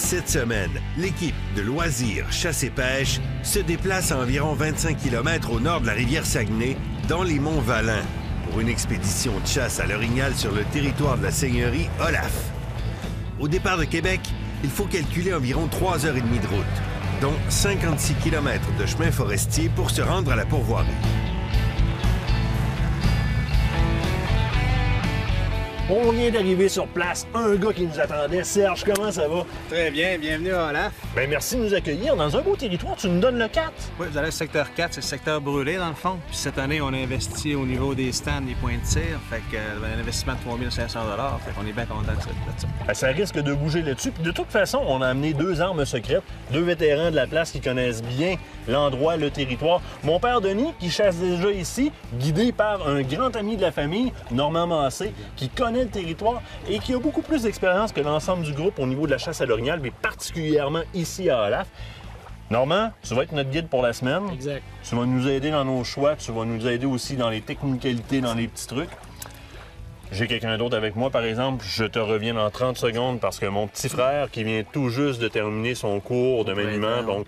Cette semaine, l'équipe de loisirs chasse et pêche se déplace à environ 25 km au nord de la rivière Saguenay, dans les monts Valin, pour une expédition de chasse à l'orignal sur le territoire de la seigneurie Olaf. Au départ de Québec, il faut calculer environ 3h30 de route, dont 56 km de chemin forestier pour se rendre à la pourvoirie. On vient d'arriver sur place, un gars qui nous attendait. Serge, comment ça va? Très bien, bienvenue à Olaf. Bien, merci de nous accueillir dans un beau territoire. Tu nous donnes le 4. Oui, vous allez au secteur 4, c'est le secteur brûlé dans le fond. Puis cette année, on a investi au niveau des stands, des points de tir. Fait que un investissement de 3 500 $. Fait qu'on est bien content de ça. Ben, ça risque de bouger là-dessus. Puis de toute façon, on a amené 2 armes secrètes, 2 vétérans de la place qui connaissent bien l'endroit, le territoire. Mon père Denis, qui chasse déjà ici, guidé par un grand ami de la famille, Normand Massé, qui connaît le territoire et qui a beaucoup plus d'expérience que l'ensemble du groupe au niveau de la chasse à l'orignal, mais particulièrement ici à Olaf. Normand, tu vas être notre guide pour la semaine. Exact. Tu vas nous aider dans nos choix, tu vas nous aider aussi dans les technicalités, dans les petits trucs. J'ai quelqu'un d'autre avec moi, par exemple. Je te reviens dans 30 secondes parce que mon petit frère, qui vient tout juste de terminer son cours de maniement, donc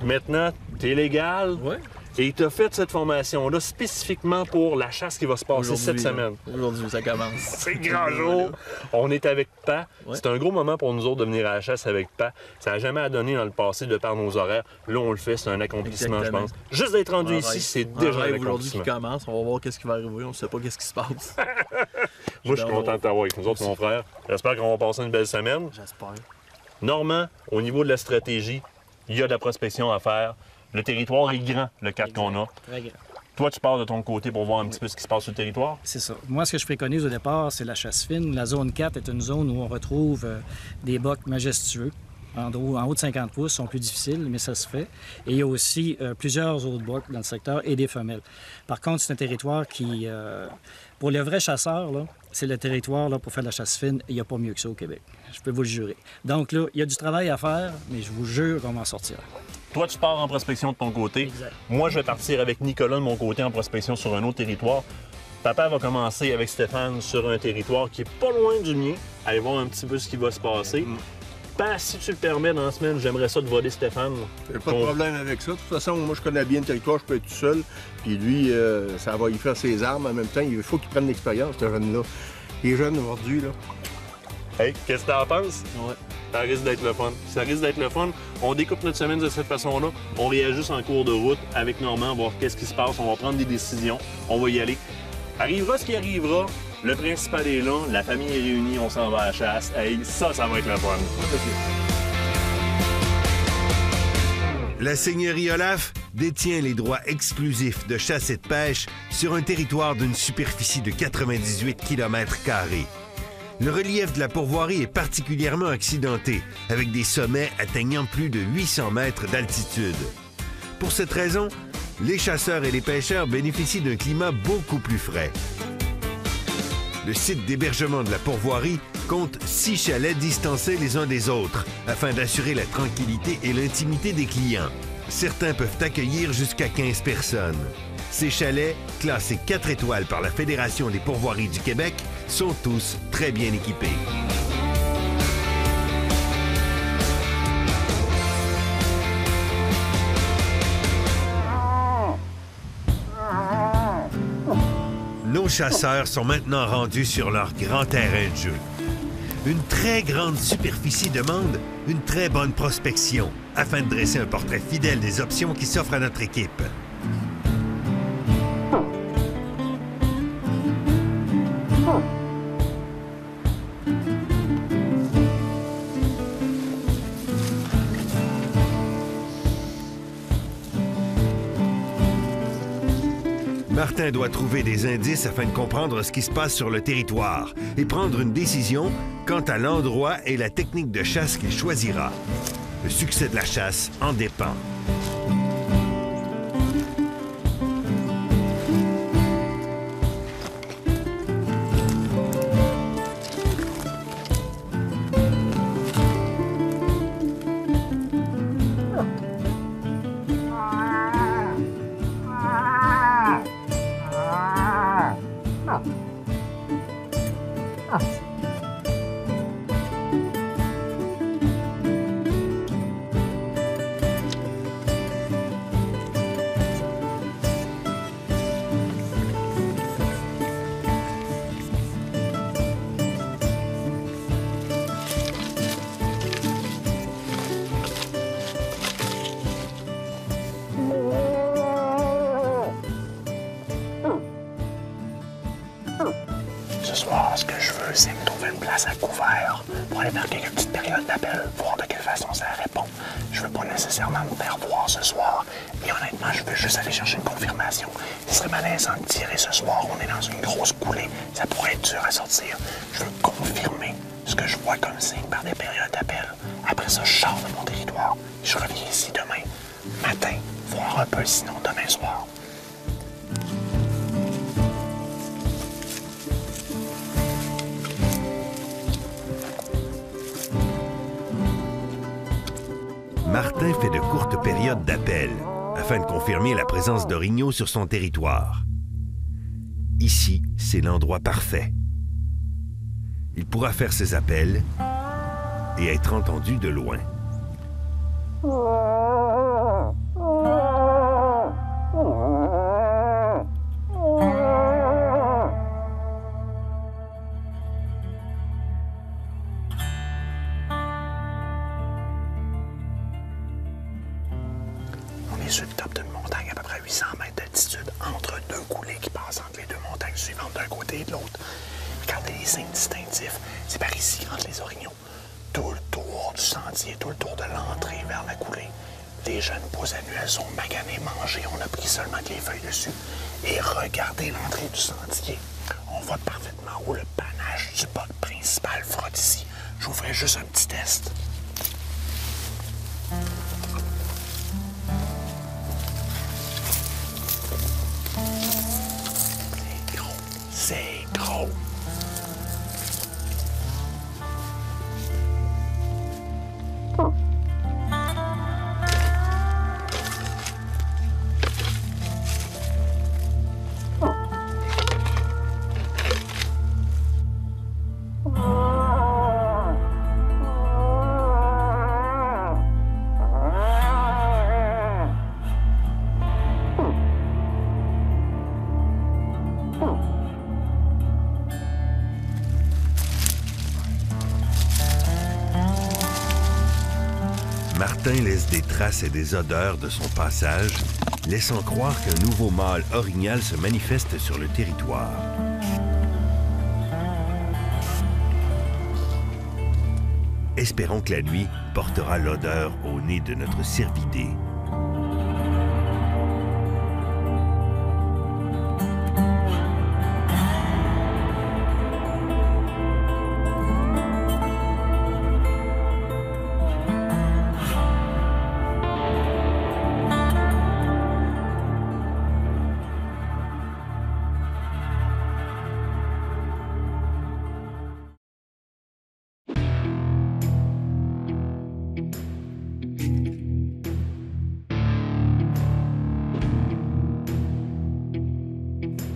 maintenant, tu es légal. Oui. Et il t'a fait cette formation-là spécifiquement pour la chasse qui va se passer cette semaine. Aujourd'hui, ça commence. C'est grand jour. On est avec Pa. Ouais. C'est un gros moment pour nous autres de venir à la chasse avec Pa. Ça n'a jamais donné dans le passé de par nos horaires. Là, on le fait. C'est un accomplissement, Exactement. je pense. Juste d'être rendu ici, c'est déjà un aujourd'hui qui accomplissement. commence. On va voir qu'est-ce qui va arriver. On ne sait pas qu'est-ce qui se passe. Moi, je suis content de t'avoir avec nous autres, mon frère. J'espère qu'on va passer une belle semaine. J'espère. Normand, au niveau de la stratégie, il y a de la prospection à faire. Le territoire est grand, le 4 qu'on a. Très grand. Toi, tu pars de ton côté pour voir un petit peu ce qui se passe sur le territoire. C'est ça. Moi, ce que je préconise au départ, c'est la chasse fine. La zone 4 est une zone où on retrouve des bocs majestueux. En haut de 50 pouces, sont plus difficiles, mais ça se fait. Et il y a aussi plusieurs autres bocs dans le secteur et des femelles. Par contre, c'est un territoire qui, pour les vrais chasseurs, là, c'est le territoire là, pour faire de la chasse fine. Il n'y a pas mieux que ça au Québec. Je peux vous le jurer. Donc là, il y a du travail à faire, mais je vous jure qu'on va en sortir. Toi, tu pars en prospection de ton côté. Exact. Moi, je vais partir avec Nicolas de mon côté en prospection sur un autre territoire. Papa va commencer avec Stéphane sur un territoire qui est pas loin du mien. Aller voir un petit peu ce qui va se passer. Pas, si tu le permets, dans la semaine, j'aimerais ça de voler Stéphane. J'ai pas de problème avec ça. De toute façon, moi, je connais bien le territoire, je peux être tout seul. Puis lui, ça va y faire ses armes en même temps. Il faut qu'il prenne l'expérience, ce jeune-là. Il est jeune aujourd'hui, là. Hey, qu'est-ce que t'en penses? Ouais. Ça risque d'être le fun. Ça risque d'être le fun. On découpe notre semaine de cette façon-là. On réajuste en cours de route avec Normand, voir qu'est-ce qui se passe. On va prendre des décisions. On va y aller. Arrivera ce qui arrivera. Le principal est là. La famille est réunie. On s'en va à la chasse. Hey, ça va être le fun. La seigneurie Olaf détient les droits exclusifs de chasse et de pêche sur un territoire d'une superficie de 98 km². Le relief de la pourvoirie est particulièrement accidenté, avec des sommets atteignant plus de 800 mètres d'altitude. Pour cette raison, les chasseurs et les pêcheurs bénéficient d'un climat beaucoup plus frais. Le site d'hébergement de la pourvoirie compte 6 chalets distancés les uns des autres, afin d'assurer la tranquillité et l'intimité des clients. Certains peuvent accueillir jusqu'à 15 personnes. Ces chalets, classés 4 étoiles par la Fédération des pourvoiries du Québec, sont tous très bien équipés. Nos chasseurs sont maintenant rendus sur leur grand terrain de jeu. Une très grande superficie demande une très bonne prospection afin de dresser un portrait fidèle des options qui s'offrent à notre équipe. Martin doit trouver des indices afin de comprendre ce qui se passe sur le territoire et prendre une décision quant à l'endroit et la technique de chasse qu'il choisira. Le succès de la chasse en dépend. Ce soir, ce que je veux, c'est me trouver une place à couvert pour aller faire quelques petites périodes d'appel, voir de quelle façon ça répond. Je veux pas nécessairement me faire voir ce soir. Et honnêtement, je veux juste aller chercher une confirmation. Ce serait malaisant de tirer ce soir. On est dans une grosse coulée. Ça pourrait être dur à sortir. Je veux confirmer ce que je vois comme signe par des périodes d'appel. Après ça, je sors de mon territoire. Je reviens ici demain matin, voir un peu, sinon demain soir. Martin fait de courtes périodes d'appel afin de confirmer la présence d'orignaux sur son territoire. Ici, c'est l'endroit parfait. Il pourra faire ses appels et être entendu de loin. On est sur le top d'une montagne à peu près 800 mètres d'altitude, entre deux coulées qui passent entre les deux montagnes suivantes d'un côté et de l'autre. Regardez les signes distinctifs. C'est par ici, entre les orignaux. Tout le tour du sentier, tout le tour de l'entrée vers la coulée. Les jeunes pousses annuelles sont maganées, mangées. On a pris seulement que les feuilles dessus. Et regardez l'entrée du sentier. On voit parfaitement où le panache du boc principal frotte ici. Je vous ferai juste un petit test. C'est gros. C'est gros. Martin laisse des traces et des odeurs de son passage, laissant croire qu'un nouveau mâle orignal se manifeste sur le territoire. Espérons que la nuit portera l'odeur au nez de notre cervidé.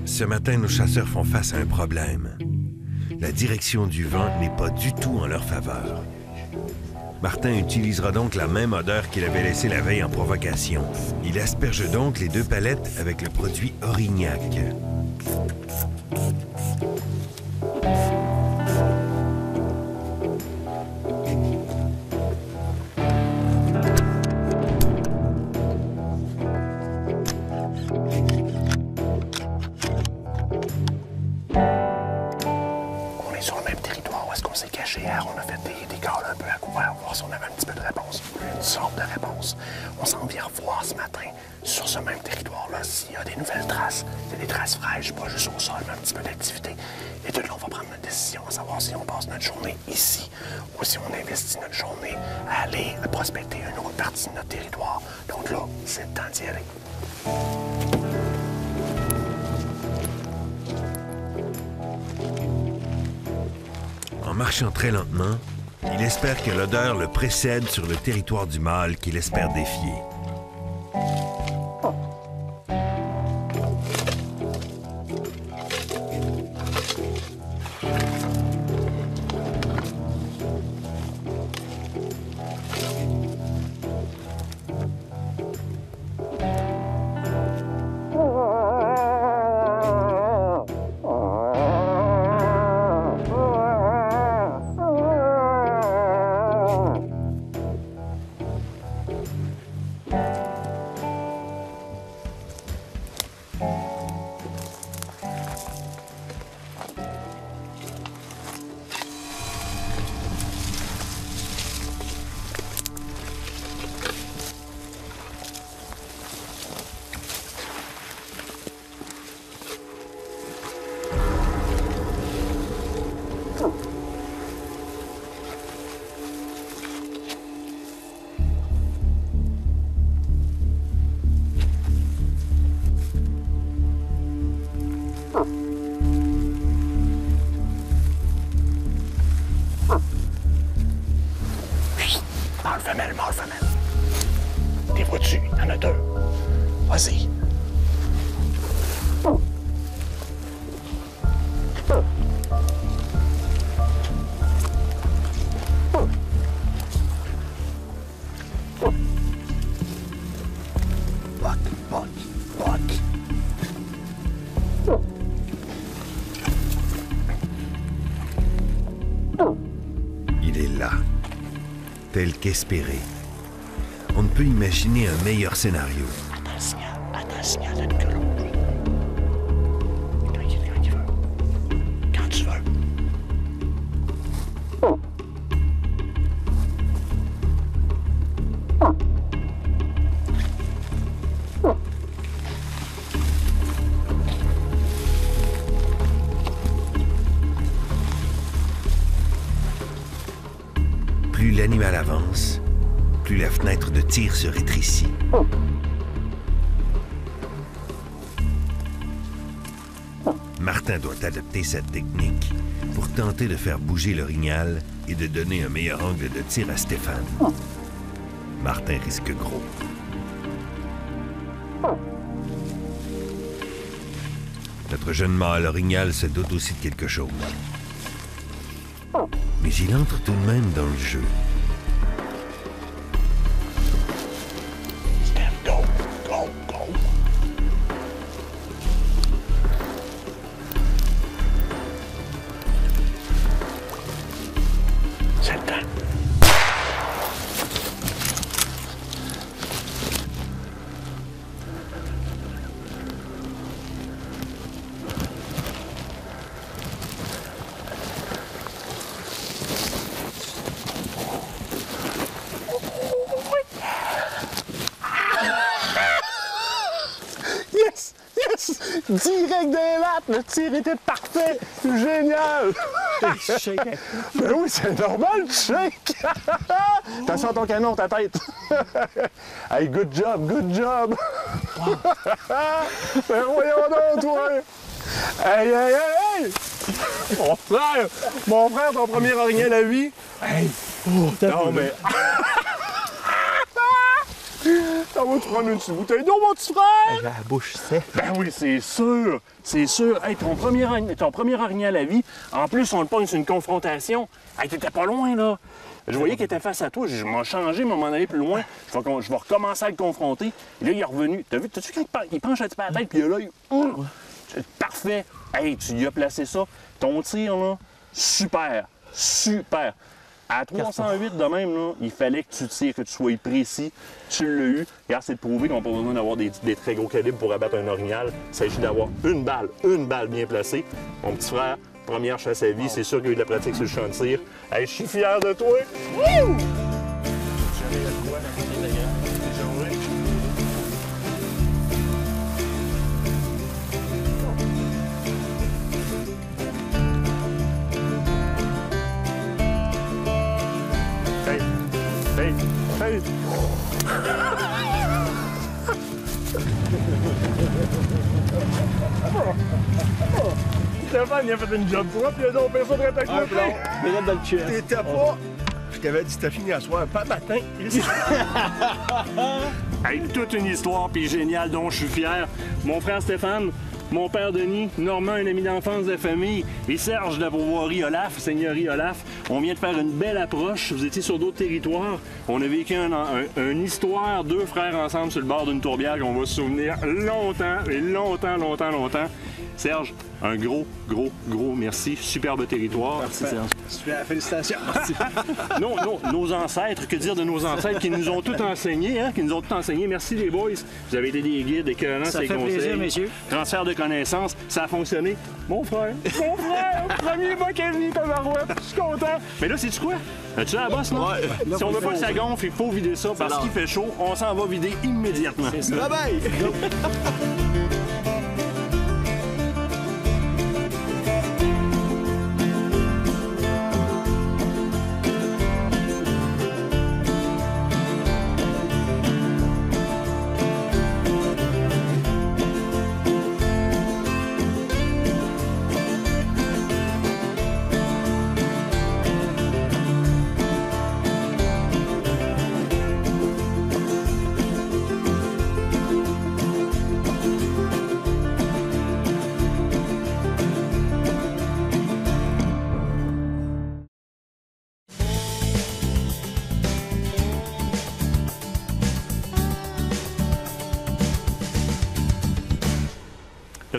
Ce matin, nos chasseurs font face à un problème. La direction du vent n'est pas du tout en leur faveur. Martin utilisera donc la même odeur qu'il avait laissée la veille en provocation. Il asperge donc les deux palettes avec le produit Orignac. On est sur le même territoire où est-ce qu'on s'est caché hier. On a fait des calls un peu à couvert, voir si on avait un petit peu de réponse. Une sorte de réponse. On s'en vient revoir ce matin, sur ce même territoire-là, s'il y a des nouvelles traces. Il y a des traces fraîches, pas juste au sol, mais un petit peu d'activité. Et de là, on va prendre notre décision, à savoir si on passe notre journée ici ou si on investit notre journée à aller prospecter une autre partie de notre territoire. Donc là, c'est le temps d'y aller. En marchant très lentement, il espère que l'odeur le précède sur le territoire du mâle qu'il espère défier. tel qu'espéré. On ne peut imaginer un meilleur scénario. Attends le signal de Nicolas. Quand il veut. Quand tu veux. Plus l'animal avance, plus la fenêtre de tir se rétrécit. Martin doit adopter cette technique pour tenter de faire bouger l'orignal et de donner un meilleur angle de tir à Stéphane. Martin risque gros. Notre jeune mâle orignal se doute aussi de quelque chose. Mais il entre tout de même dans le jeu. Steph, go, go, go. C'est le temps. Yes! Yes! Direct des lattes! Le tir était parfait! Génial! Ben oui, c'est normal, tu shake! Attention à ton canon, ta tête! Hey, good job, good job! Ben voyons donc, toi! Hey, hey, hey, hey! Mon frère, ton premier orignal à vie! Hey! Non, mais... T'en vas-tu prendre une petite bouteille d'eau, mon petit frère? J'ai la bouche sèche. Ben oui, c'est sûr! C'est sûr! Hey, ton premier orignal à vie, en plus, on le pogne sur une confrontation. Hey, t'étais pas loin, là! Je voyais qu'il était face à toi, je m'en changé, m'en aller plus loin. Je vais recommencer à le confronter. Et là, il est revenu. T'as-tu quand il penche un petit peu la tête, puis il a l'œil. Parfait! Hey, tu lui as placé ça. Ton tir, là, super! Super! À 308 de même, là, il fallait que tu tires, que tu sois précis. Tu l'as eu. Regarde, c'est de prouver qu'on n'a pas besoin d'avoir des très gros calibres pour abattre un orignal. Il s'agit d'avoir une balle bien placée. Mon petit frère, première chasse à vie, c'est sûr qu'il y a eu de la pratique sur le champ de tir. Hey, je suis fier de toi! Wouh! Hey! Hey! Stéphane, il a fait une job propre, il a donc personne de à côté. Mérite dans le chest. T'étais pas... Je t'avais dit, c'était fini à soir, pas matin. Hey, toute une histoire, puis géniale, dont je suis fier. Mon frère Stéphane, mon père Denis, Normand, un ami d'enfance de famille, et Serge de la pourvoirie Olaf, seigneurie Olaf. On vient de faire une belle approche. Vous étiez sur d'autres territoires. On a vécu une histoire, deux frères ensemble sur le bord d'une tourbière qu'on va se souvenir longtemps, et longtemps. Serge, un gros merci. Superbe territoire. Merci, Serge. Super, félicitations. Merci. Non, nos ancêtres, que dire de nos ancêtres qui nous ont tout enseigné, hein? Merci les boys. Vous avez été des guides, des écœurants, Ça ces fait conseils. plaisir, messieurs. Transfert de connaissances, ça a fonctionné. Mon frère, premier mois qu'elle vit, tabarouette, je suis content. Mais là, c'est-tu quoi? As-tu la bosse, non? Ouais. Si on veut pas que ça gonfle, il faut vider ça parce qu'il fait chaud. On s'en va vider immédiatement. Bye bye!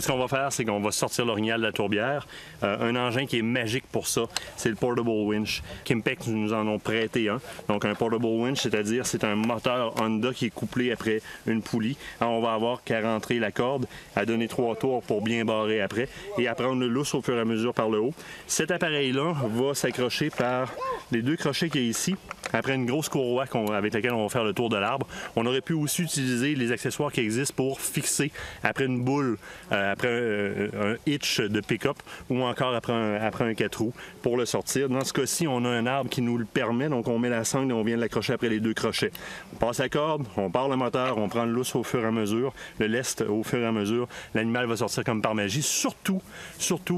ce qu'on va faire, c'est qu'on va sortir l'orignal de la tourbière. Un engin qui est magique pour ça, c'est le Portable Winch. Kimpex nous en ont prêté un. Donc un Portable Winch, c'est-à-dire c'est un moteur Honda qui est couplé après une poulie. Alors, on va avoir qu'à rentrer la corde, à donner 3 tours pour bien barrer après et à prendre le lousse au fur et à mesure par le haut. Cet appareil-là va s'accrocher par les 2 crochets qu'il y a ici. Après une grosse courroie avec laquelle on va faire le tour de l'arbre. On aurait pu aussi utiliser les accessoires qui existent pour fixer après une boule, après un hitch de pick-up ou encore après un 4 roues pour le sortir. Dans ce cas-ci, on a un arbre qui nous le permet, donc on met la sangle et on vient de l'accrocher après les 2 crochets. On passe la corde, on part le moteur, on prend le lousse au fur et à mesure, le lest au fur et à mesure. L'animal va sortir comme par magie, surtout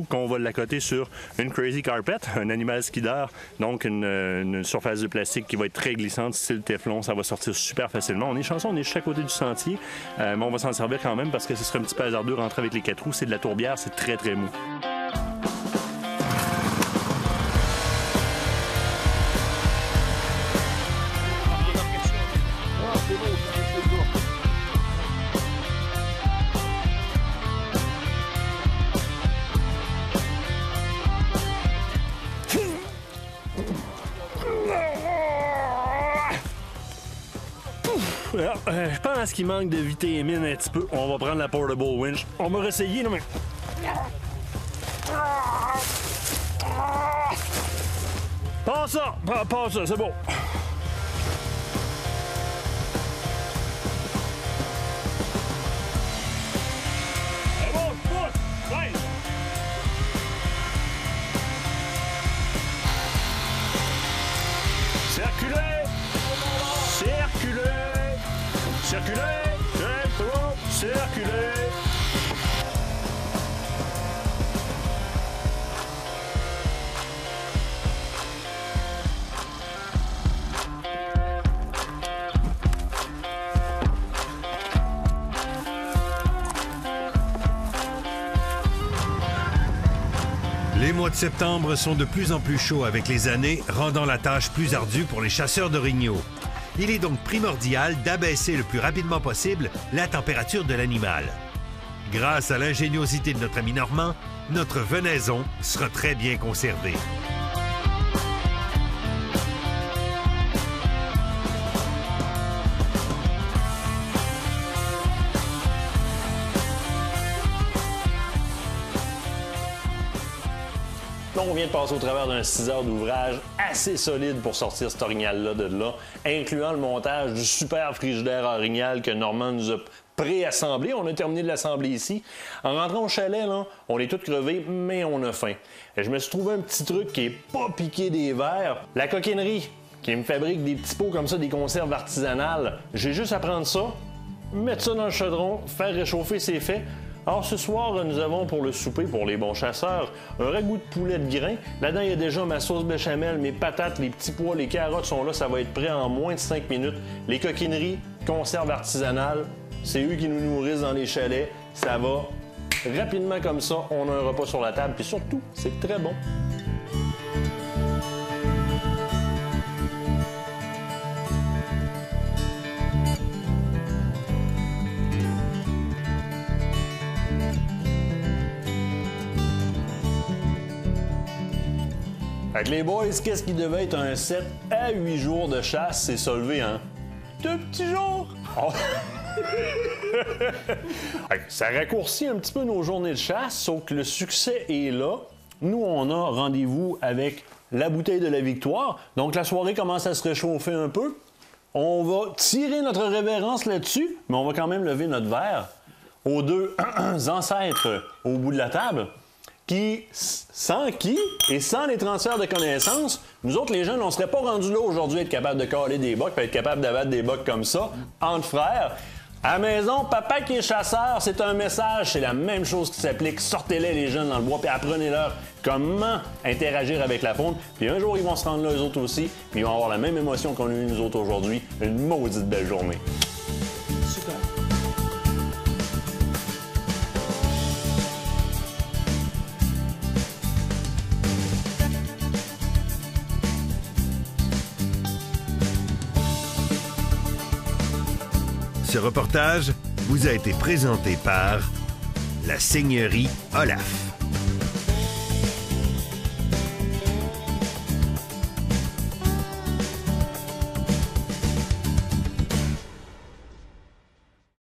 qu'on va l'accoter sur une Crazy Carpet, un animal skideur, donc une surface de plastique qui va être très glissante, style Teflon, ça va sortir super facilement. On est chanceux, on est juste à côté du sentier, mais on va s'en servir quand même parce que ce serait un petit peu hasardeux rentrer avec les 4 roues. C'est de la tourbière, c'est très très mou. Je pense qu'il manque de vitamine un petit peu. On va prendre la Portable Winch. On va réessayer, mais... Pas ça! Pas ça, c'est bon. C'est bon, pousse! Ouais! Circulez! Circulez! Circulez! C'est bon! Circulez! Les mois de septembre sont de plus en plus chauds avec les années, rendant la tâche plus ardue pour les chasseurs d'orignaux. Il est donc primordial d'abaisser le plus rapidement possible la température de l'animal. Grâce à l'ingéniosité de notre ami Normand, notre venaison sera très bien conservée. On vient de passer au travers d'un 6 heures d'ouvrage assez solide pour sortir cet orignal-là de là, incluant le montage du super frigidaire à orignal que Normand nous a pré-assemblé. On a terminé de l'assembler ici. En rentrant au chalet, là, on est tous crevés, mais on a faim. Et je me suis trouvé un petit truc qui est pas piqué des verres. La coquinerie, qui me fabrique des petits pots comme ça, des conserves artisanales. J'ai juste à prendre ça, mettre ça dans le chaudron, faire réchauffer, c'est fait. Alors, ce soir, nous avons pour le souper, pour les bons chasseurs, un ragoût de poulet de grain. Là-dedans, il y a déjà ma sauce béchamel, mes patates, les petits pois, les carottes sont là. Ça va être prêt en moins de 5 minutes. Les coquineries, conserves artisanales, c'est eux qui nous nourrissent dans les chalets. Ça va rapidement comme ça. On a un repas sur la table. Puis surtout, c'est très bon. Fait que les boys, qu'est-ce qui devait être un 7 à 8 jours de chasse, c'est solvé en 2 petits jours. Oh. Ça raccourcit un petit peu nos journées de chasse, sauf que le succès est là. Nous, on a rendez-vous avec la bouteille de la victoire. Donc, la soirée commence à se réchauffer un peu. On va tirer notre révérence là-dessus, mais on va quand même lever notre verre aux 2 ancêtres au bout de la table. Sans qui et sans les transferts de connaissances, nous autres, les jeunes, on serait pas rendus là aujourd'hui à être capable de caler des bocs, être capable d'abattre des bocs comme ça, entre frères. À la maison, papa qui est chasseur, c'est un message, c'est la même chose qui s'applique. Sortez-les, les jeunes, dans le bois, puis apprenez-leur comment interagir avec la faune. Puis un jour, ils vont se rendre là, eux autres aussi, puis ils vont avoir la même émotion qu'on a eu nous autres aujourd'hui. Une maudite belle journée. Super. Ce reportage vous a été présenté par la seigneurie Olaf.